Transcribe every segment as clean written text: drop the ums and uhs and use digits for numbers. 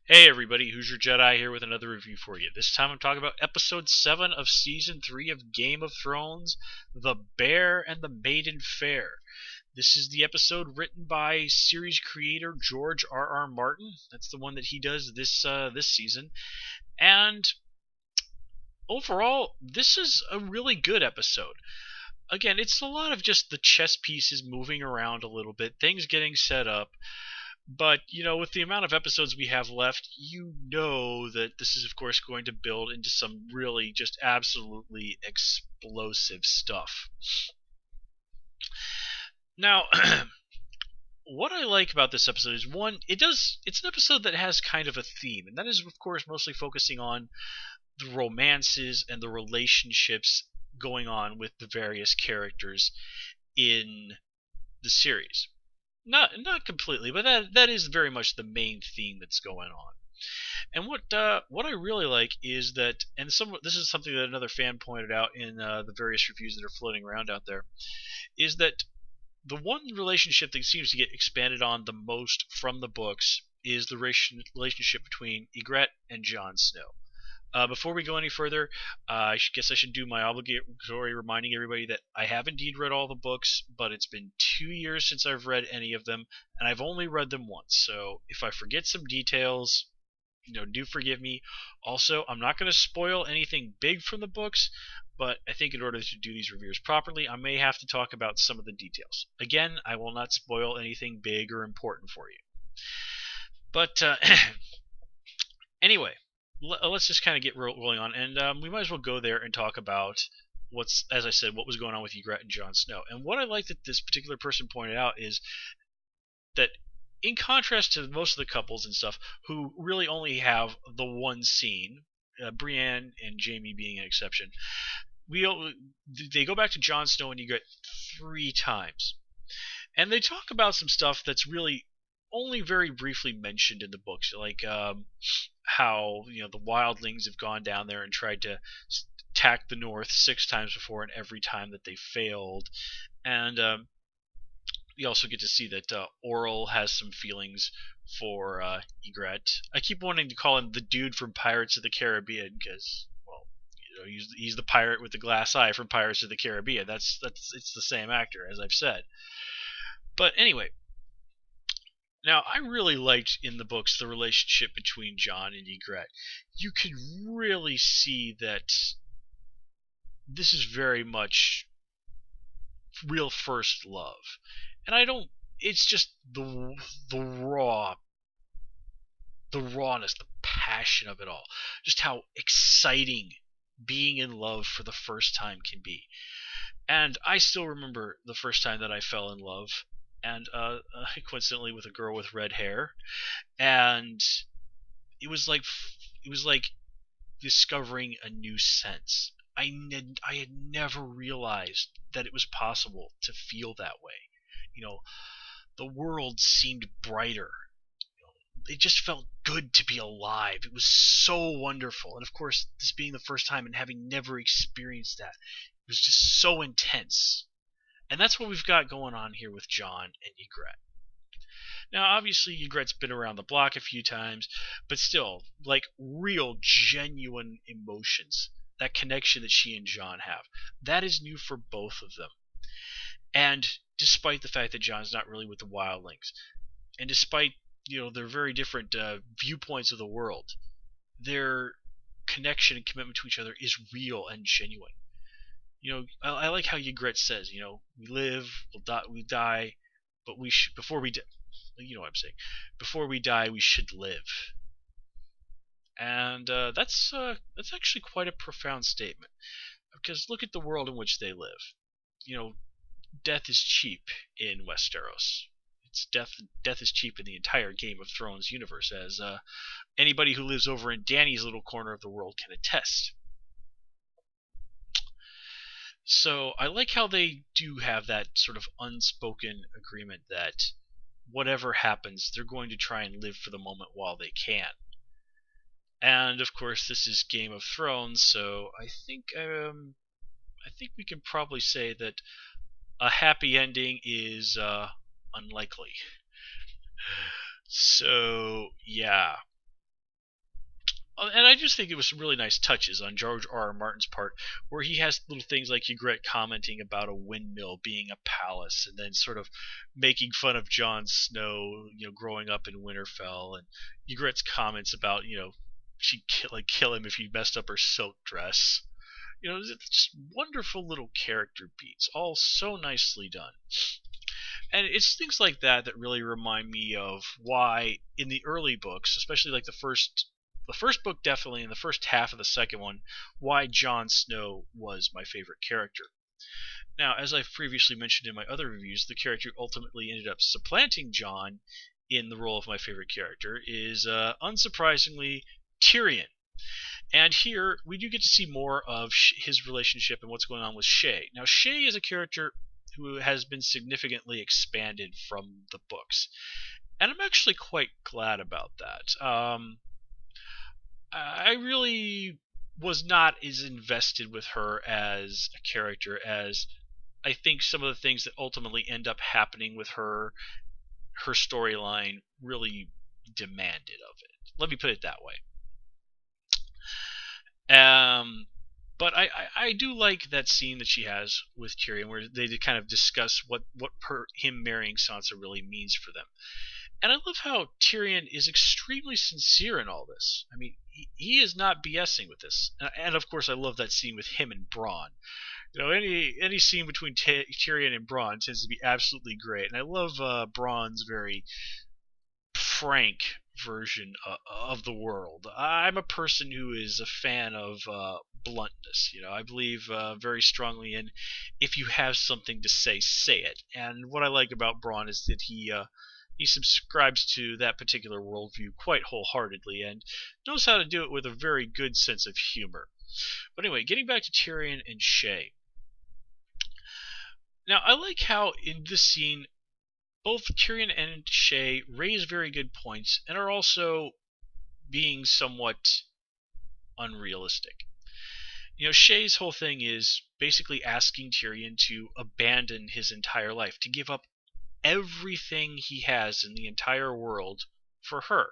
Hey everybody, Who's Your Jedi here with another review for you. This time I'm talking about episode 7 of season 3 of Game of Thrones, The Bear and the Maiden Fair. This is the episode written by series creator George R.R. Martin. That's the one that he does this season. And overall, this is a really good episode. Again, it's a lot of just the chess pieces moving around a little bit, things getting set up. But, with the amount of episodes we have left, you know that this is, of course, going to build into some really just absolutely explosive stuff. Now, what I like about this episode is, one, it's an episode that has kind of a theme, and that is, of course, mostly focusing on the romances and the relationships going on with the various characters in the series. Not completely, but that is very much the main theme that's going on. And what I really like is that, and this is something that another fan pointed out in the various reviews that are floating around out there, is that the one relationship that seems to get expanded on the most from the books is the relationship between Ygritte and Jon Snow. Before we go any further, I guess I should do my obligatory reminding everybody that I have indeed read all the books, but it's been 2 years since I've read any of them, and I've only read them once. So if I forget some details, do forgive me. Also, I'm not going to spoil anything big from the books, but I think in order to do these reviews properly, I may have to talk about some of the details. Again, I will not spoil anything big or important for you. But anyway, let's just kind of get rolling on, and we might as well go there and talk about as I said, what was going on with Ygritte and Jon Snow. And what I like that this particular person pointed out is that, in contrast to most of the couples and stuff who really only have the one scene, Brienne and Jaime being an exception, they go back to Jon Snow and Ygritte 3 times, and they talk about some stuff that's really only very briefly mentioned in the books, like how the wildlings have gone down there and tried to attack the north 6 times before, and every time that they failed. And you also get to see that Oral has some feelings for Ygritte. I keep wanting to call him the dude from Pirates of the Caribbean because, well, he's the pirate with the glass eye from Pirates of the Caribbean. It's the same actor, as I've said. But anyway, now, I really liked in the books the relationship between Jon and Ygritte. You could really see that this is very much real first love. And it's just the rawness, the passion of it all. Just how exciting being in love for the first time can be. And I still remember the first time that I fell in love, and coincidentally with a girl with red hair, and it was like discovering a new sense. I had never realized that it was possible to feel that way. The world seemed brighter. It just felt good to be alive. It was so wonderful, and of course, this being the first time and having never experienced that, it was just so intense. And that's what we've got going on here with Jon and Ygritte. Now, obviously, Ygritte's been around the block a few times, but still, like real, genuine emotions, that connection that she and Jon have, that is new for both of them. And despite the fact that Jon's not really with the wildlings, and despite their very different viewpoints of the world, their connection and commitment to each other is real and genuine. I like how Ygritte says, we live, we die, but before we you know what I'm saying, before we die, we should live. And that's actually quite a profound statement, because look at the world in which they live. Death is cheap in Westeros. Death is cheap in the entire Game of Thrones universe, as anybody who lives over in Dany's little corner of the world can attest. So I like how they do have that sort of unspoken agreement that whatever happens, they're going to try and live for the moment while they can. And of course, this is Game of Thrones, so I think we can probably say that a happy ending is unlikely. So yeah, And I just think it was some really nice touches on George R. R. Martin's part, where he has little things like Ygritte commenting about a windmill being a palace, and then sort of making fun of Jon Snow, growing up in Winterfell, and Ygritte's comments about, she'd kill him if he messed up her silk dress. It's just wonderful little character beats, all so nicely done. And it's things like that that really remind me of why in the early books, especially like the first book definitely, and the first half of the second one, why Jon Snow was my favorite character. Now, as I've previously mentioned in my other reviews, the character who ultimately ended up supplanting Jon in the role of my favorite character is, unsurprisingly, Tyrion. And here, we do get to see more of his relationship and what's going on with Shay. Now, Shay is a character who has been significantly expanded from the books. And I'm actually quite glad about that. I really was not as invested with her as a character as I think some of the things that ultimately end up happening with her storyline really demanded of it. Let me put it that way. But I do like that scene that she has with Tyrion, where they kind of discuss what him marrying Sansa really means for them. And I love how Tyrion is extremely sincere in all this. I mean, he is not BSing with this. And of course, I love that scene with him and Bronn. Any scene between Tyrion and Bronn tends to be absolutely great. And I love Bronn's very frank version of the world. I'm a person who is a fan of bluntness. I believe very strongly in, if you have something to say it. And what I like about Bronn is that he subscribes to that particular worldview quite wholeheartedly and knows how to do it with a very good sense of humor. But anyway, getting back to Tyrion and Shay. Now, I like how in this scene, both Tyrion and Shay raise very good points and are also being somewhat unrealistic. Shay's whole thing is basically asking Tyrion to abandon his entire life, to give up everything he has in the entire world for her.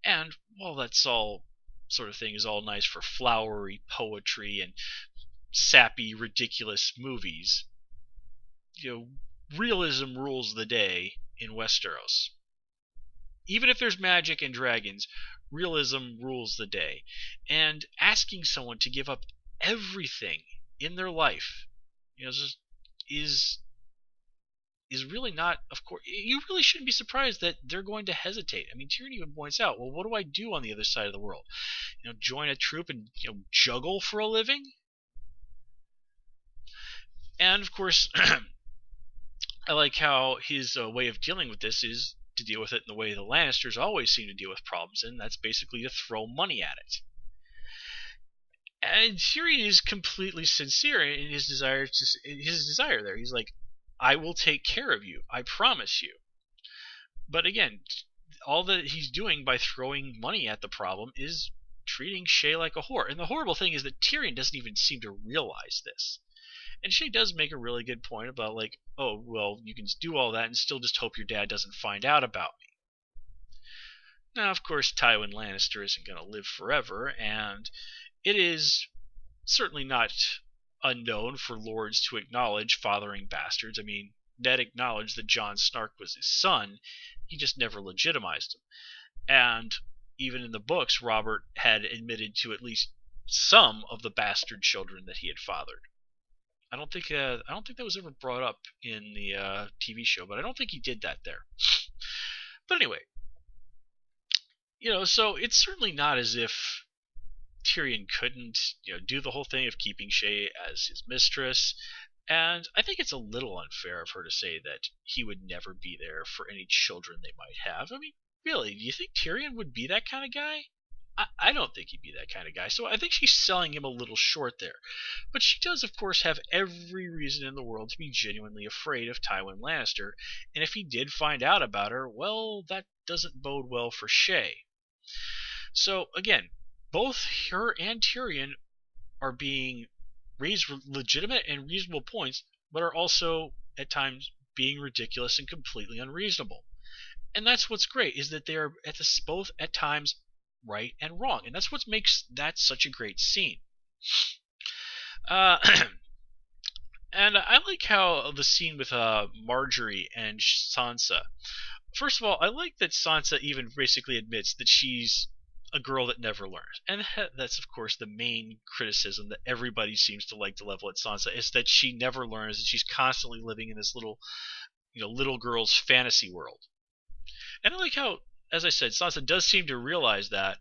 And while that's all sort of thing is all nice for flowery poetry and sappy, ridiculous movies, realism rules the day in Westeros. Even if there's magic and dragons, realism rules the day. And asking someone to give up everything in their life, is really not, of course, you really shouldn't be surprised that they're going to hesitate. I mean, Tyrion even points out, well, what do I do on the other side of the world? Join a troop and, juggle for a living? And, of course, I like how his way of dealing with this is to deal with it in the way the Lannisters always seem to deal with problems, and that's basically to throw money at it. And Tyrion is completely sincere in his desire there. He's like, I will take care of you, I promise you. But again, all that he's doing by throwing money at the problem is treating Shay like a whore. And the horrible thing is that Tyrion doesn't even seem to realize this. And Shay does make a really good point about, like, oh, well, you can do all that and still just hope your dad doesn't find out about me. Now, of course, Tywin Lannister isn't going to live forever, and it is certainly not unknown for lords to acknowledge fathering bastards. I mean, Ned acknowledged that Jon Snark was his son, he just never legitimized him. And even in the books, Robert had admitted to at least some of the bastard children that he had fathered. I don't think that was ever brought up in the TV show, but I don't think he did that there. But anyway, so it's certainly not as if Tyrion couldn't, do the whole thing of keeping Shay as his mistress. And I think it's a little unfair of her to say that he would never be there for any children they might have. I mean, really, do you think Tyrion would be that kind of guy? I don't think he'd be that kind of guy, so I think she's selling him a little short there. But she does, of course, have every reason in the world to be genuinely afraid of Tywin Lannister, and if he did find out about her, well, that doesn't bode well for Shay. So, again, both her and Tyrion are being raised legitimate and reasonable points, but are also, at times, being ridiculous and completely unreasonable. And that's what's great, is that they are both, at times, right and wrong, and that's what makes that such a great scene. Uh, and I like how the scene with Marjorie and Sansa. First of all, I like that Sansa even basically admits that she's a girl that never learns, and that's of course the main criticism that everybody seems to like to level at Sansa, is that she never learns, and she's constantly living in this little girl's fantasy world. And I like how, as I said, Sansa does seem to realize that,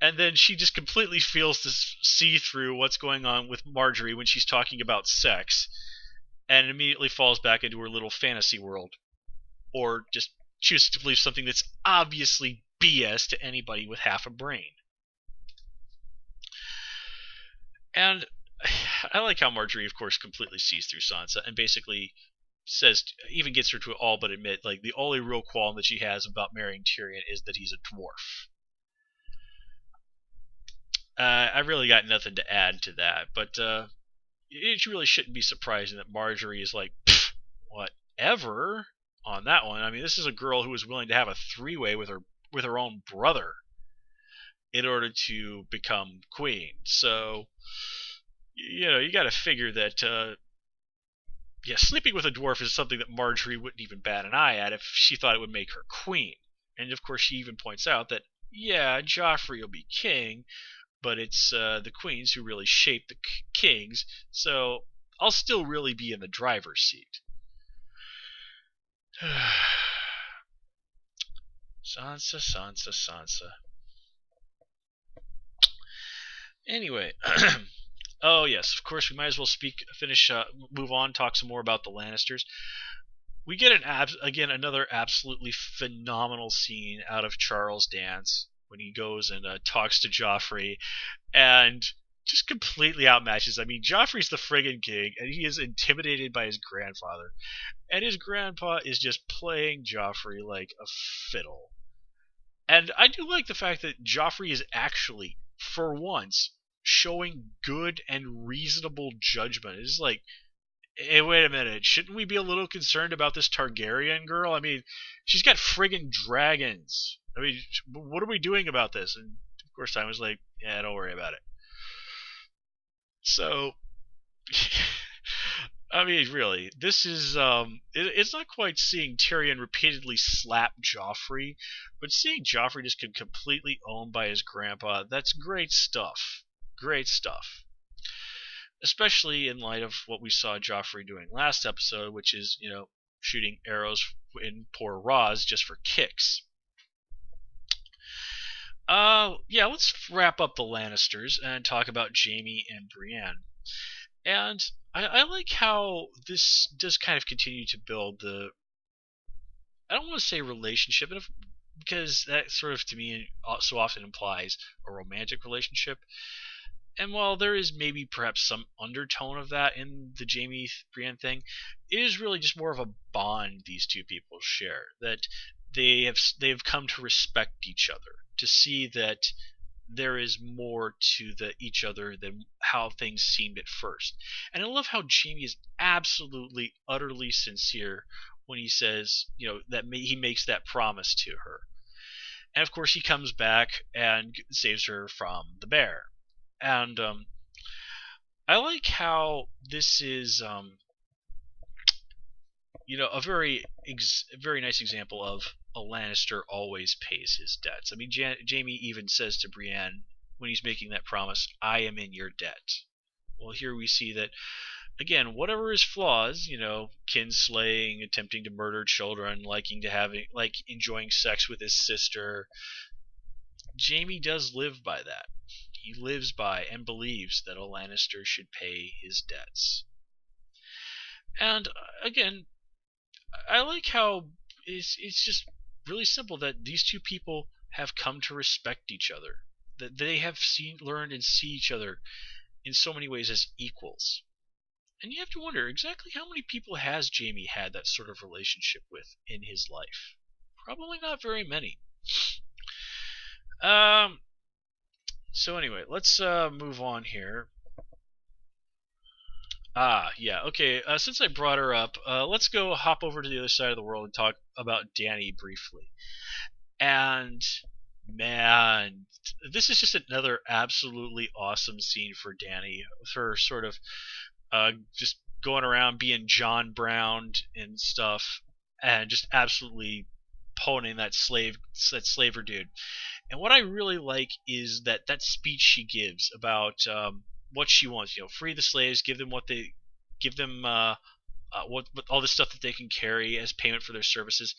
and then she just completely fails to see through what's going on with Marjorie when she's talking about sex, and immediately falls back into her little fantasy world, or just chooses to believe something that's obviously BS to anybody with half a brain. And I like how Marjorie, of course, completely sees through Sansa and basically says, even gets her to all but admit, like, the only real qualm that she has about marrying Tyrion is that he's a dwarf. I really got nothing to add to that, but it really shouldn't be surprising that Marjorie is like, whatever on that one. I mean, this is a girl who was willing to have a three-way with her own brother in order to become queen. So, you got to figure that, sleeping with a dwarf is something that Marjorie wouldn't even bat an eye at if she thought it would make her queen. And of course, she even points out that, Joffrey will be king, but it's the queens who really shape the kings, so I'll still really be in the driver's seat. Sansa. Anyway, oh yes, of course we might as well move on, talk some more about the Lannisters. We get another absolutely phenomenal scene out of Charles Dance when he goes and talks to Joffrey, and just completely outmatches. I mean, Joffrey's the friggin' king, and he is intimidated by his grandfather, and his grandpa is just playing Joffrey like a fiddle. And I do like the fact that Joffrey is actually, for once, showing good and reasonable judgment. It's like, hey, wait a minute, shouldn't we be a little concerned about this Targaryen girl? I mean, she's got friggin' dragons. I mean, what are we doing about this? And of course, I was like, yeah, don't worry about it. So, I mean, really, this is, it's not quite seeing Tyrion repeatedly slap Joffrey, but seeing Joffrey just completely owned by his grandpa, that's great stuff. Great stuff. Especially in light of what we saw Joffrey doing last episode, which is, shooting arrows in poor Ros just for kicks. Let's wrap up the Lannisters and talk about Jaime and Brienne. And I like how this does kind of continue to build I don't want to say relationship, because that sort of, to me, so often implies a romantic relationship. And while there is maybe perhaps some undertone of that in the Jaime Brienne thing, it is really just more of a bond these two people share, that they have come to respect each other, to see that there is more to each other than how things seemed at first. And I love how Jaime is absolutely, utterly sincere when he says, that he makes that promise to her. And of course he comes back and saves her from the bear. And I like how this is, a very nice example of a Lannister always pays his debts. I mean, Jaime even says to Brienne when he's making that promise, "I am in your debt." Well, here we see that, again, whatever his flaws, kinslaying, attempting to murder children, enjoying sex with his sister, Jaime does live by that. He lives by and believes that a Lannister should pay his debts. And again, I like how it's just really simple that these two people have come to respect each other, that they have learned and see each other in so many ways as equals. And you have to wonder, exactly how many people has Jaime had that sort of relationship with in his life? Probably not very many. So anyway, let's move on here. Okay. Since I brought her up, let's go hop over to the other side of the world and talk about Dany briefly. And Man, this is just another absolutely awesome scene for Danny. Her sort of just going around being John Brown and stuff, and just absolutely poning that slaver dude. And what I really like is that speech she gives about what she wants. Free the slaves, give them what all the stuff that they can carry as payment for their services.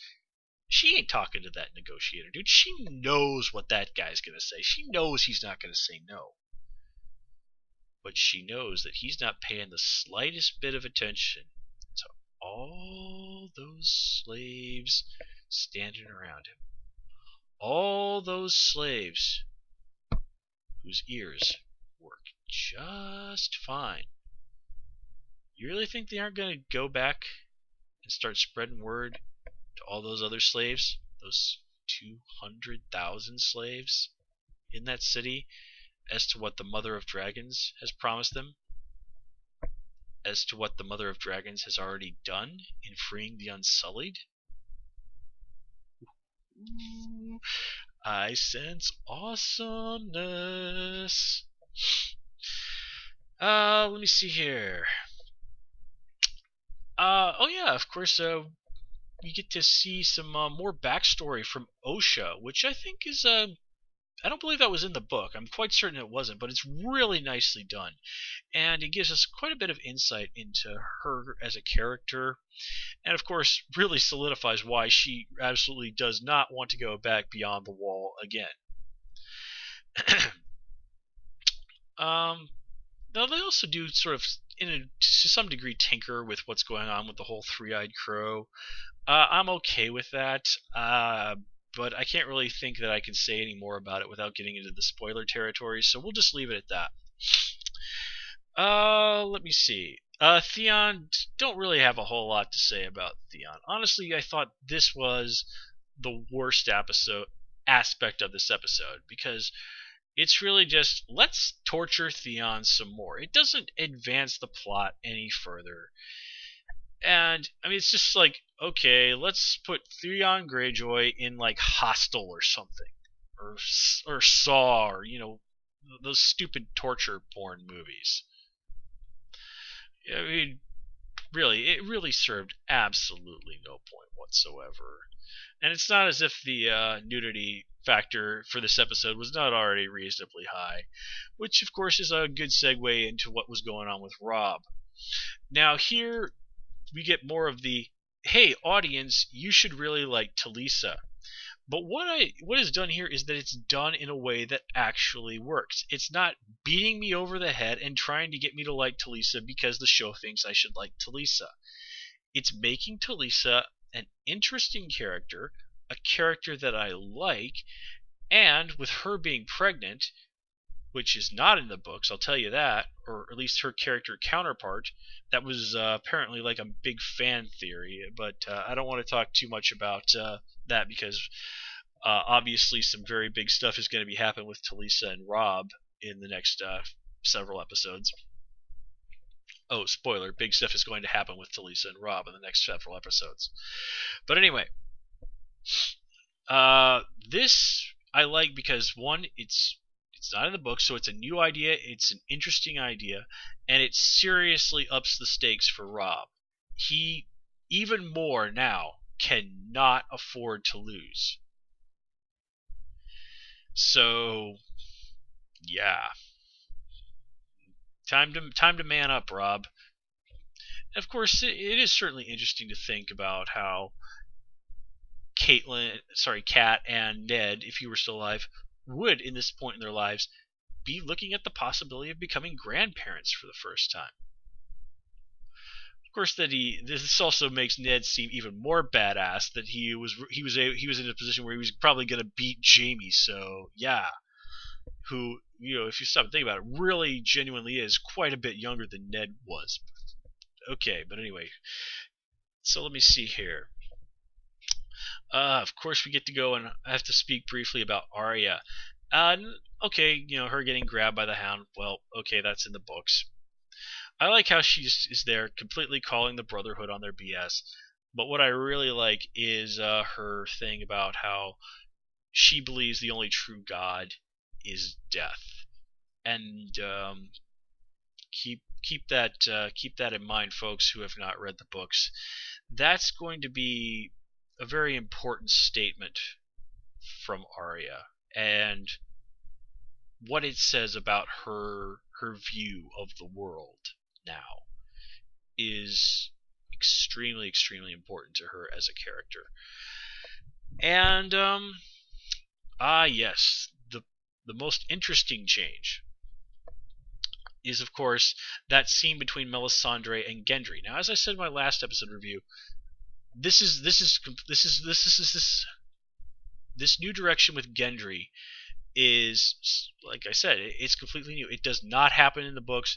She ain't talking to that negotiator, dude. She knows what that guy's gonna say. She knows he's not gonna say no. But she knows that he's not paying the slightest bit of attention to all those slaves standing around him. All those slaves whose ears work just fine. You really think they aren't going to go back and start spreading word to all those other slaves? Those 200,000 slaves in that city, as to what the Mother of Dragons has promised them? As to what the Mother of Dragons has already done in freeing the Unsullied? Ooh, I sense awesomeness. Let me see here. Oh yeah, of course, you get to see some more backstory from OSHA, which I think is, I don't believe that was in the book. I'm quite certain it wasn't, but it's really nicely done. And it gives us quite a bit of insight into her as a character, and of course really solidifies why she absolutely does not want to go back beyond the wall again. Now they also do sort of, to some degree, tinker with what's going on with the whole three-eyed crow. I'm okay with that, but I can't really think that I can say any more about it without getting into the spoiler territory, so we'll just leave it at that. Let me see. Theon, don't really have a whole lot to say about Theon. Honestly, I thought this was the worst aspect of this episode, because it's really just, let's torture Theon some more. It doesn't advance the plot any further. And, I mean, it's just like, okay, let's put Theon Greyjoy in, like, Hostel or something. Or Saw, or, those stupid torture porn movies. I mean, really, it really served absolutely no point whatsoever. And it's not as if the nudity factor for this episode was not already reasonably high, which of course is a good segue into what was going on with Robb. Now here we get more of the, hey audience, you should really like Talisa. But what is done here is that it's done in a way that actually works. It's not beating me over the head and trying to get me to like Talisa because the show thinks I should like Talisa. It's making Talisa an interesting character, a character that I like, and with her being pregnant, which is not in the books, I'll tell you that, or at least her character counterpart, that was apparently like a big fan theory, but I don't want to talk too much about that because obviously some very big stuff is going to be happening with Talisa and Robb in the next several episodes. Oh, spoiler, big stuff is going to happen with Talisa and Robb in the next several episodes. But anyway, this I like because, one, it's not in the book, so it's a new idea, it's an interesting idea, and it seriously ups the stakes for Robb. He, even more now, cannot afford to lose. So, yeah. Time to man up, Robb. And of course, it is certainly interesting to think about how Kat and Ned, if he were still alive, would, in this point in their lives, be looking at the possibility of becoming grandparents for the first time. Of course, this also makes Ned seem even more badass. That he was in a position where he was probably going to beat Jaime. So yeah, who, if you stop and think about it, really genuinely is quite a bit younger than Ned was. Okay, but anyway, so let me see here. Of course, we get to go and I have to speak briefly about Arya. Okay, her getting grabbed by the Hound. Well, okay, that's in the books. I like how she just is there completely calling the Brotherhood on their BS. But what I really like is her thing about how she believes the only true God is death. And keep that in mind, folks who have not read the books. That's going to be a very important statement from Arya, and what it says about her view of the world now is extremely important to her as a character. And yes, the most interesting change is, of course, that scene between Melisandre and Gendry. Now, as I said in my last episode review, this new direction with Gendry is, like I said, it's completely new. It does not happen in the books.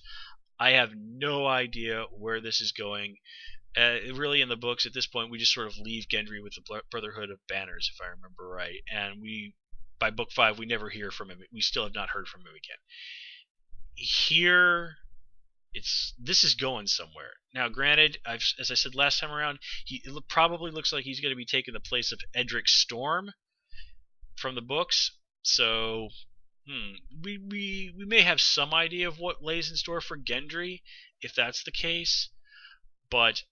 I have no idea where this is going. Really, in the books at this point, we just sort of leave Gendry with the Brotherhood of Banners, if I remember right. And by book 5, we never hear from him. We still have not heard from him again. Here, this is going somewhere. Now, granted, as I said last time around, it probably looks like he's going to be taking the place of Edric Storm from the books. So, we may have some idea of what lays in store for Gendry if that's the case. But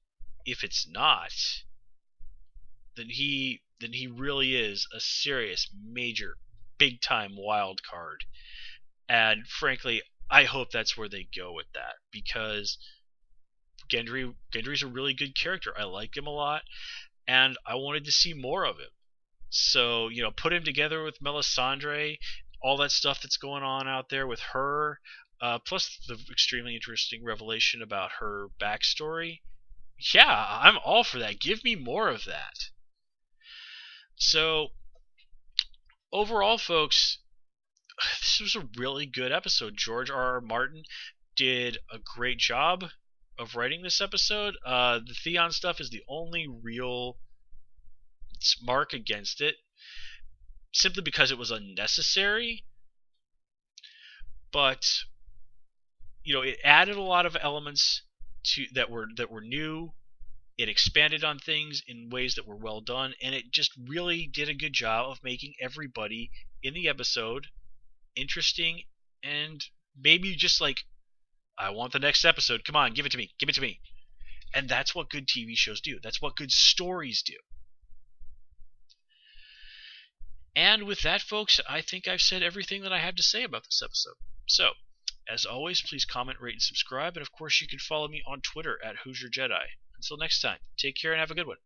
if it's not, then he really is a serious, major, big time wild card. And frankly, I hope that's where they go with that, because Gendry's a really good character. I like him a lot, and I wanted to see more of him. So, put him together with Melisandre, all that stuff that's going on out there with her, plus the extremely interesting revelation about her backstory. Yeah, I'm all for that. Give me more of that. So, overall, folks, this was a really good episode. George R.R. Martin did a great job of writing this episode. The Theon stuff is the only real mark against it, simply because it was unnecessary. But it added a lot of elements that were new. It expanded on things in ways that were well done, and it just really did a good job of making everybody in the episode interesting, and maybe just like, I want the next episode. Come on, give it to me. Give it to me. And that's what good TV shows do. That's what good stories do. And with that, folks, I think I've said everything that I have to say about this episode. So, as always, please comment, rate, and subscribe. And of course, you can follow me on Twitter at Hoosier Jedi. Until next time, take care and have a good one.